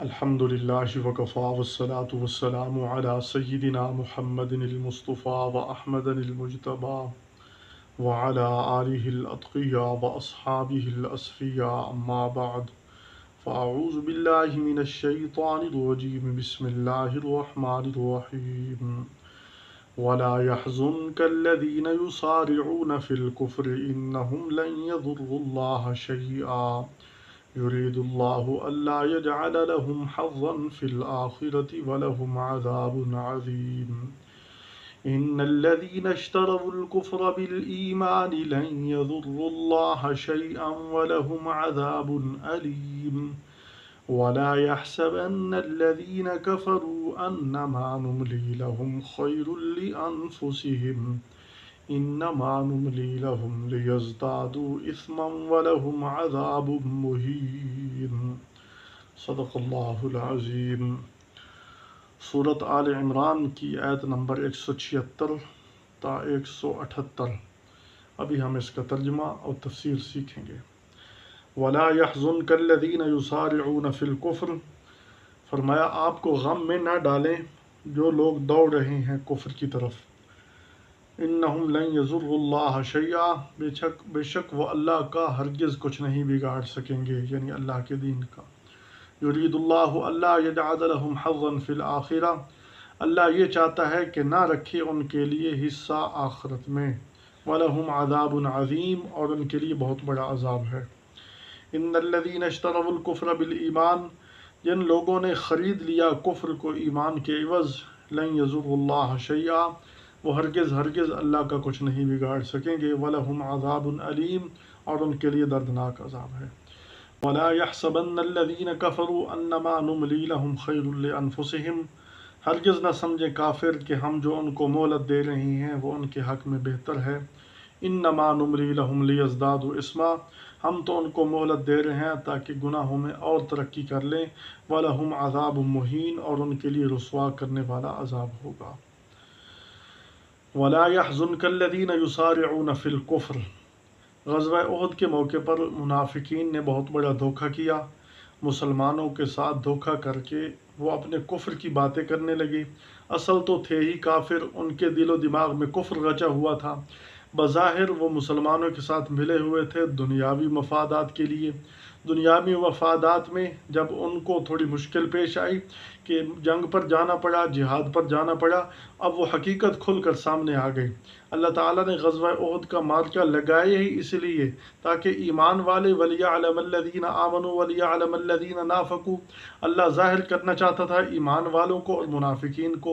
الحمد لله وكفى والصلاة والسلام على سيدنا محمد المصطفى وأحمد المجتبى وعلى آله الأتقياء وأصحابه الأصفياء أما بعد فأعوذ بالله من الشيطان الرجيم بسم الله الرحمن الرحيم ولا يحزنك الذين يصارعون في الكفر إنهم لن يضروا الله شيئا يريد الله ألا يجعل لهم حظا في الآخرة ولهم عذاب عظيم إن الذين اشتروا الكفر بالإيمان لن يضروا الله شيئا ولهم عذاب أليم ولا يحسبن الذين كفروا أنما نملي لهم خير لأنفسهم إنما نملي لهم ليزدادوا إثما ولهم عذاب مهين صدق اللہ العظیم۔ سورۃ آل عمران کی آیت نمبر 176 تا 178۔ ابھی ہم اس کا ترجمہ اور تفسیر سیکھیں گے۔ وَلَا يَحْزُنْكَ الَّذِينَ يُسَارِعُونَ فِي الْكُفْرِ، فرمایا آپ کو غم میں نہ ڈالیں جو لوگ دوڑ رہے ہیں کفر کی طرف۔ انہم لن یضروا اللہ شیئا، بے شک وہ اللہ کا ہرگز کچھ نہیں بگاڑ سکیں گے، یعنی اللہ کے دین کا۔ یرید اللہ اللہ یجعل لہم حظا فی الآخرہ، اللہ یہ چاہتا ہے کہ نہ رکھے ان کے لیے حصہ آخرت میں۔ وَلَهُمْ عَذَابٌ عَظِيمٌ، اور ان کے لیے بہت بڑا عذاب ہے۔ ان الذین اشتروا الکفر بالایمان، جن لوگوں نے خرید لیا کفر کو ایمان کے عوض، لن یضروا اللہ شیئا، وہ ہرگز اللہ کا کچھ نہیں بگاڑ سکیں گے۔ وَلَهُمْ عَذَابٌ أَلِيمٌ، اور ان کے لیے دردناک عذاب ہے۔ وَلَا يَحْسَبَنَّ الَّذِينَ كَفَرُوا أَنَّمَا نُمْلِي لَهُمْ خَيْرٌ لِأَنفُسِهِمْ، ہرگز نہ سمجھے کافر کہ ہم جو ان کو مہلت دے رہے ہیں وہ ان کے حق میں بہتر ہے۔ إِنَّمَا نُمْلِي لَهُمْ لِيَزْدَادُوا إِثْمًا، ہم تو ان کو مہلت دے رہے ہیں تاکہ گناہوں میں اور ترقی کر لیں۔ وَلَهُمْ عَذَابٌ مُهِينٌ، اور ان کے لیے رسوا کرنے والا عذاب ہوگا۔ وَلَا يَحْزُنْكَ الَّذِينَ يُسَارِعُونَ فِي الْكُفْرِ، غزوہ احد کے موقع پر منافقین نے بہت بڑا دھوکہ کیا، مسلمانوں کے ساتھ دھوکہ کر کے وہ اپنے کفر کی باتیں کرنے لگے۔ اصل تو تھے ہی کافر، ان کے دل و دماغ میں کفر رچا ہوا تھا۔ بظاہر وہ مسلمانوں کے ساتھ ملے ہوئے تھے دنیاوی مفادات کے لیے۔ دنیاوی مفادات میں جب ان کو تھوڑی مشکل پیش آئی کہ جنگ پر جانا پڑا، جہاد پر جانا پڑا، اب وہ حقیقت کھل کر سامنے آ گئی۔ اللہ تعالیٰ نے غزوہ احد کا مارکہ لگایا ہی اس لیے تاکہ ایمان والے وَلِيَعْلَمَ الَّذِينَ آمَنُوا وَلِيَعْلَمَ الَّذِينَ نَافَقُوا، اللہ ظاہر کرنا چاہتا تھا ایمان والوں کو اور منافقین کو۔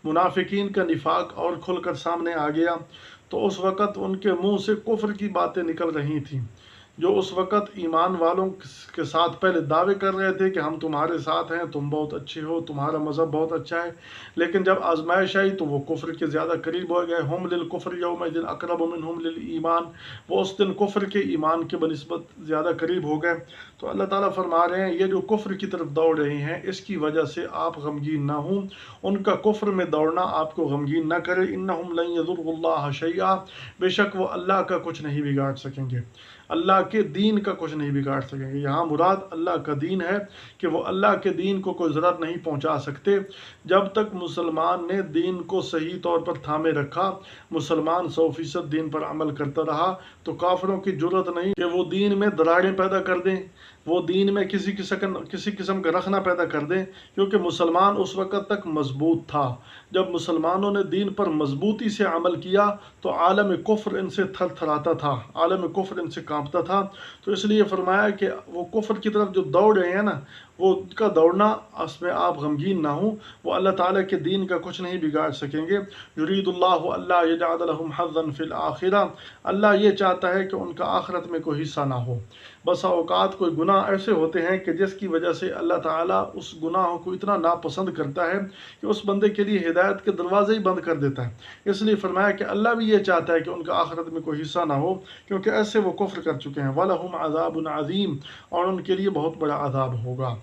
منافقین کا نفاق اور کھل کر سامنے آ گیا، تو اس وقت ان کے منہ سے کفر کی باتیں نکل رہی تھیں۔ جو اس وقت ایمان والوں کے ساتھ پہلے دعوے کر رہے تھے کہ ہم تمہارے ساتھ ہیں، تم بہت اچھے ہو، تمہارا مذہب بہت اچھا ہے، لیکن جب آزمائش آئی تو وہ کفر کے زیادہ قریب ہو گئے۔ ہم للکفر یومئذ اقرب منہم للایمان، وہ اس دن کفر کے ایمان کے بنسبت زیادہ قریب ہو گئے۔ تو اللہ تعالیٰ فرما رہے ہیں یہ جو کفر کی طرف دوڑ رہے ہیں اس کی وجہ سے آپ غمگین نہ ہوں، ان کا کفر میں دوڑنا آپ کو غمگین نہ کرے۔ انہم لن یضروا اللہ شیئا، بے شک وہ اللہ کا کچھ نہیں بگاڑ سکیں گے، اللہ کے دین کا کچھ نہیں بگاڑ سکیں گے۔ یہاں مراد اللہ کا دین ہے کہ وہ اللہ کے دین کو کوئی ضرر نہیں پہنچا سکتے۔ جب تک مسلمان نے دین کو صحیح طور پر تھامے رکھا، مسلمان 100% دین پر عمل کرتا رہا، تو کافروں کی جرت نہیں کہ وہ دین میں دراڑیں پیدا کر دیں، وہ دین میں کسی قسم کا رخنہ پیدا کر دیں، کیونکہ مسلمان اس وقت تک مضبوط تھا۔ جب مسلمانوں نے دین پر مضبوطی سے عمل کیا تو عالم کفر ان سے تھر تھراتا تھا، عالم کفر ان سے کانپتا تھا۔ تو اس لیے فرمایا کہ وہ کفر کی طرف جو دوڑ رہے ہیں نا، وہ کا دوڑنا اس میں آپ غمگین نہ ہوں، وہ اللہ تعالیٰ کے دین کا کچھ نہیں بگاڑ سکیں گے۔ یرید اللہ اللہ یجعل لہم حظا فی الآخرہ، اللہ یہ چاہتا ہے کہ ان کا آخرت میں کوئی حصہ نہ ہو۔ بسا اوقات کوئی گناہ ایسے ہوتے ہیں کہ جس کی وجہ سے اللہ تعالیٰ اس گناہ کو اتنا ناپسند کرتا ہے کہ اس بندے کے لیے ہدایت کے دروازے ہی بند کر دیتا ہے۔ اس لیے فرمایا کہ اللہ بھی یہ چاہتا ہے کہ ان کا آخرت میں کوئی حصہ نہ ہو، کیونکہ ایسے وہ کفر کر چکے ہیں۔ وَلَهُمْ عَذَابٌ عَظِيمٌ، اور ان کے لیے بہت بڑا عذاب ہوگا۔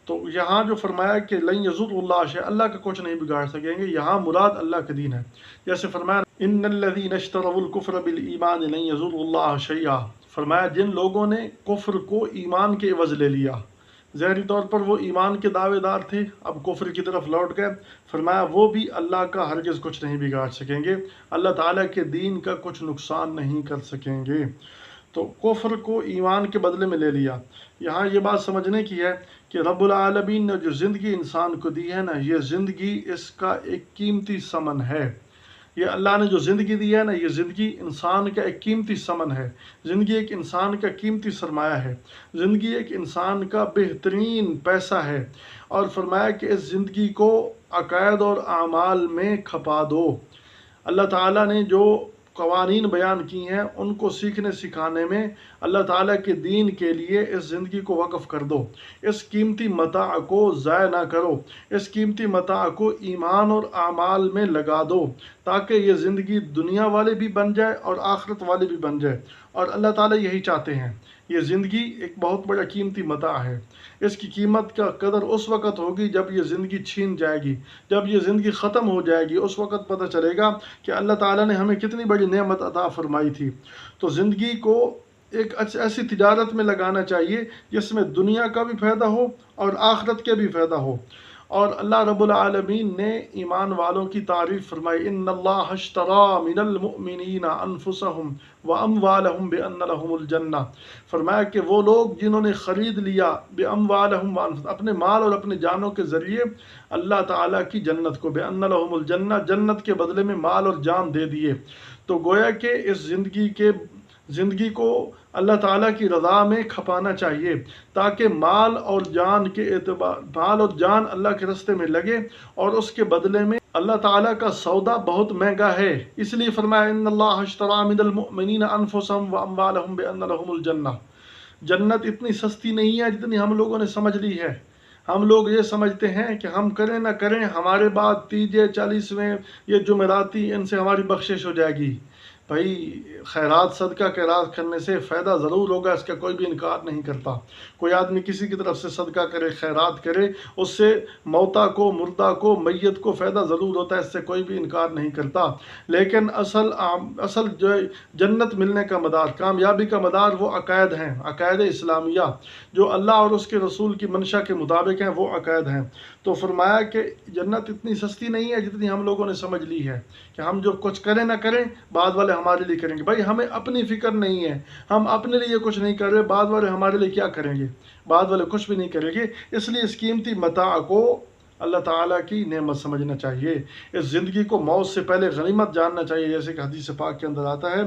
تو یہاں جو فرمایا کہ لن یضروا اللہ شیئا، اللہ کا کچھ نہیں بگاڑ سکیں گے، یہاں مراد اللہ کا دین ہے۔ جیسے فرمایا ان الذین اشتروا الکفر بالایمان لن یضروا اللہ شیئا، فرمایا جن لوگوں نے کفر کو ایمان کے عوض لے لیا، ظاہری طور پر وہ ایمان کے دعوے دار تھے، اب کفر کی طرف لوٹ گئے۔ فرمایا وہ بھی اللہ کا ہرگز کچھ نہیں بگاڑ سکیں گے، اللہ تعالیٰ کے دین کا کچھ نقصان نہیں کر سکیں گے۔ تو کفر کو ایمان کے بدلے میں لے لیا۔ یہاں یہ بات سمجھنے کی ہے کہ رب العالمین نے جو زندگی انسان کو دی ہے نا، یہ زندگی اس کا ایک قیمتی ثمن ہے۔ یہ اللہ نے جو زندگی دی ہے نا، یہ زندگی انسان کا ایک قیمتی ثمن ہے۔ زندگی ایک انسان کا قیمتی سرمایہ ہے۔ زندگی ایک انسان کا بہترین پیسہ ہے، اور فرمایا کہ اس زندگی کو عقائد اور اعمال میں کھپا دو۔ اللہ تعالیٰ نے جو قوانین بیان کی ہیں ان کو سیکھنے سکھانے میں اللہ تعالیٰ کے دین کے لیے اس زندگی کو وقف کر دو۔ اس قیمتی متاع کو ضائع نہ کرو، اس قیمتی متاع کو ایمان اور اعمال میں لگا دو، تاکہ یہ زندگی دنیا والے بھی بن جائے اور آخرت والے بھی بن جائے۔ اور اللہ تعالیٰ یہی چاہتے ہیں۔ یہ زندگی ایک بہت بڑا قیمتی متاع ہے۔ اس کی قیمت کا قدر اس وقت ہوگی جب یہ زندگی چھین جائے گی، جب یہ زندگی ختم ہو جائے گی، اس وقت پتہ چلے گا کہ اللہ تعالیٰ نے ہمیں کتنی بڑی نعمت عطا فرمائی تھی۔ تو زندگی کو ایک ایسی تجارت میں لگانا چاہیے جس میں دنیا کا بھی فائدہ ہو اور آخرت کے بھی فائدہ ہو۔ اور اللہ رب العالمین نے ایمان والوں کی تعریف فرمائی، ان اللہ اشتری من المؤمنین انفسهم واموالهم بان لهم الجنہ۔ فرمایا کہ وہ لوگ جنہوں نے خرید لیا باموالهم وانفسهم، اپنے مال اور اپنے جانوں کے ذریعے اللہ تعالیٰ کی جنت کو، بان لهم الجنہ، جنت کے بدلے میں مال اور جان دے دیے۔ تو گویا کہ اس زندگی کو اللہ تعالیٰ کی رضا میں کھپانا چاہیے، تاکہ مال اور جان اللہ کے راستے میں لگے، اور اس کے بدلے میں اللہ تعالیٰ کا سودا بہت مہنگا ہے۔ اس لیے فرمایا ان اللہ اشتری من المؤمنین انفسهم واموالهم بان لهم الجنہ۔ جنت اتنی سستی نہیں ہے جتنی ہم لوگوں نے سمجھ لی ہے۔ ہم لوگ یہ سمجھتے ہیں کہ ہم کریں نہ کریں، ہمارے بعد 30 40 یہ جمعراتی ان سے ہماری بخشش ہو جائے گی۔ بھائی خیرات صدقہ خیرات کرنے سے فائدہ ضرور ہوگا، اس کا کوئی بھی انکار نہیں کرتا۔ کوئی آدمی کسی کی طرف سے صدقہ کرے، خیرات کرے، اس سے موتا کو، مردہ کو، میت کو فائدہ ضرور ہوتا ہے، اس سے کوئی بھی انکار نہیں کرتا۔ لیکن اصل جو جنت ملنے کا مدار، کامیابی کا مدار، وہ عقائد ہیں، عقائد اسلامیہ جو اللہ اور اس کے رسول کی منشا کے مطابق ہیں، وہ عقائد ہیں۔ تو فرمایا کہ جنت اتنی سستی نہیں ہے جتنی ہم لوگوں نے سمجھ لی ہے، کہ ہم جو کچھ کریں نہ کریں بعد والے ہمارے لیے کریں گے۔ بھائی ہمیں اپنی فکر نہیں ہے، ہم اپنے لیے کچھ نہیں کر رہے، بعد والے ہمارے لیے کیا کریں گے؟ بعد والے کچھ بھی نہیں کریں گے۔ اس لیے اس قیمتی متاع کو اللہ تعالیٰ کی نعمت سمجھنا چاہیے۔ اس زندگی کو موت سے پہلے غنیمت جاننا چاہیے، جیسے کہ حدیث پاک کے اندر آتا ہے۔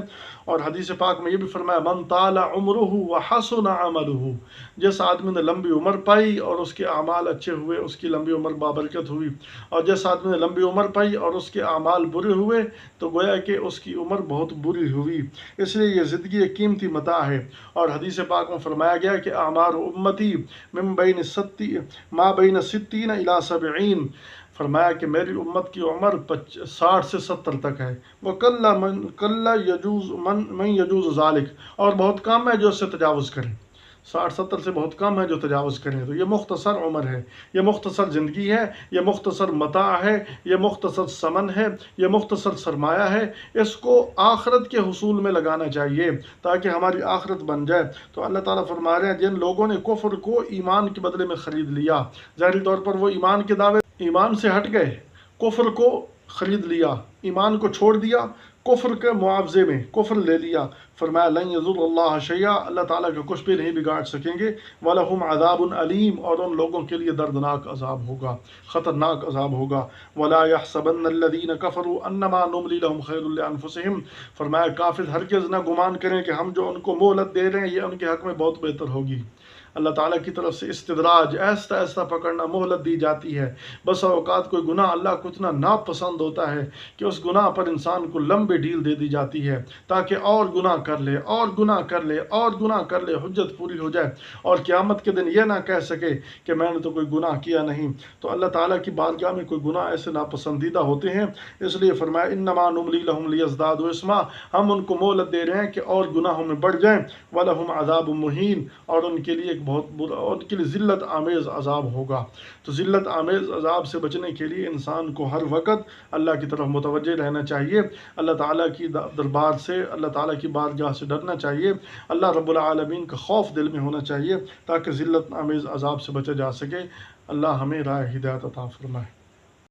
اور حدیث پاک میں یہ بھی فرمایا، من طال عمرہ وحسن عملہ، جس آدمی نے لمبی عمر پائی اور اس کے اعمال اچھے ہوئے، اس کی لمبی عمر بابرکت ہوئی، اور جس آدمی نے لمبی عمر پائی اور اس کے اعمال برے ہوئے تو گویا کہ اس کی عمر بہت بری ہوئی۔ اس لیے یہ زندگی ایک قیمتی متاع ہے۔ اور حدیث پاک میں فرمایا گیا کہ اعمار امتی ما بین 60 الی 70، فرمایا کہ میری امت کی عمر 60 سے 70 تک ہے۔ وَقَلَّ يَجُوزُ مَن يَجُوزُ ذَلِكَ، اور بہت کم ہے جو اس سے تجاوز کریں۔ 60-70 سے بہت کم ہے جو تجاوز کریں۔ تو یہ مختصر عمر ہے، یہ مختصر زندگی ہے، یہ مختصر متاع ہے، یہ مختصر ثمن ہے، یہ مختصر سرمایہ ہے۔ اس کو آخرت کے حصول میں لگانا چاہیے تاکہ ہماری آخرت بن جائے۔ تو اللہ تعالیٰ فرما رہے ہیں جن لوگوں نے کفر کو ایمان کے بدلے میں خرید لیا، ظاہری طور پر وہ ایمان کے دعوے، ایمان سے ہٹ گئے، کفر کو خرید لیا، ایمان کو چھوڑ دیا، کفر کے معاوضے میں کفر لے لیا۔ فرمایا لن یضر اللہ شیئا، اللہ تعالیٰ کا کچھ بھی نہیں بگاڑ سکیں گے۔ وَلَهُمْ عَذَابٌ علیم، اور ان لوگوں کے لیے دردناک عذاب ہوگا، خطرناک عذاب ہوگا۔ وَلَا يَحْسَبَنَّ الَّذِينَ كَفَرُوا أَنَّمَا نُمْلِي لَهُمْ خَيْرٌ لِأَنفُسِهِمْ، فرمایا کافر ہرگز نہ گمان کریں کہ ہم جو ان کو مہلت دے رہے ہیں یہ ان کے حق میں بہت بہتر ہوگی۔ اللہ تعالیٰ کی طرف سے استدراج، ایسا ایسا پکڑنا، مہلت دی جاتی ہے۔ بس اوقات کوئی گناہ اللہ کو اتنا ناپسند ہوتا ہے کہ اس گناہ پر انسان کو لمبی ڈھیل دے دی جاتی ہے تاکہ اور گناہ کر لے، اور گناہ کر لے، اور گناہ کر لے، حجت پوری ہو جائے، اور قیامت کے دن یہ نہ کہہ سکے کہ میں نے تو کوئی گناہ کیا نہیں۔ تو اللہ تعالیٰ کی بارگاہ میں کوئی گناہ ایسے ناپسندیدہ ہوتے ہیں، اس لیے فرمایا انما نملی لہم لیزدادوا اسما، ہم ان کو مہلت دے رہے ہیں کہ اور گناہوں میں بڑھ جائیں۔ ولہم عذاب مہین، اور ان کے لیے ایک بہت برا، ان کے لیے ذلت آمیز عذاب ہوگا۔ تو ذلت آمیز عذاب سے بچنے کے لیے انسان کو ہر وقت اللہ کی طرف متوجہ رہنا چاہیے، اللہ تعالیٰ کی دربار سے، اللہ تعالیٰ کی بارگاہ سے ڈرنا چاہیے، اللہ رب العالمین کا خوف دل میں ہونا چاہیے تاکہ ذلت آمیز عذاب سے بچا جا سکے۔ اللہ ہمیں راہ ہدایت عطا فرمائے۔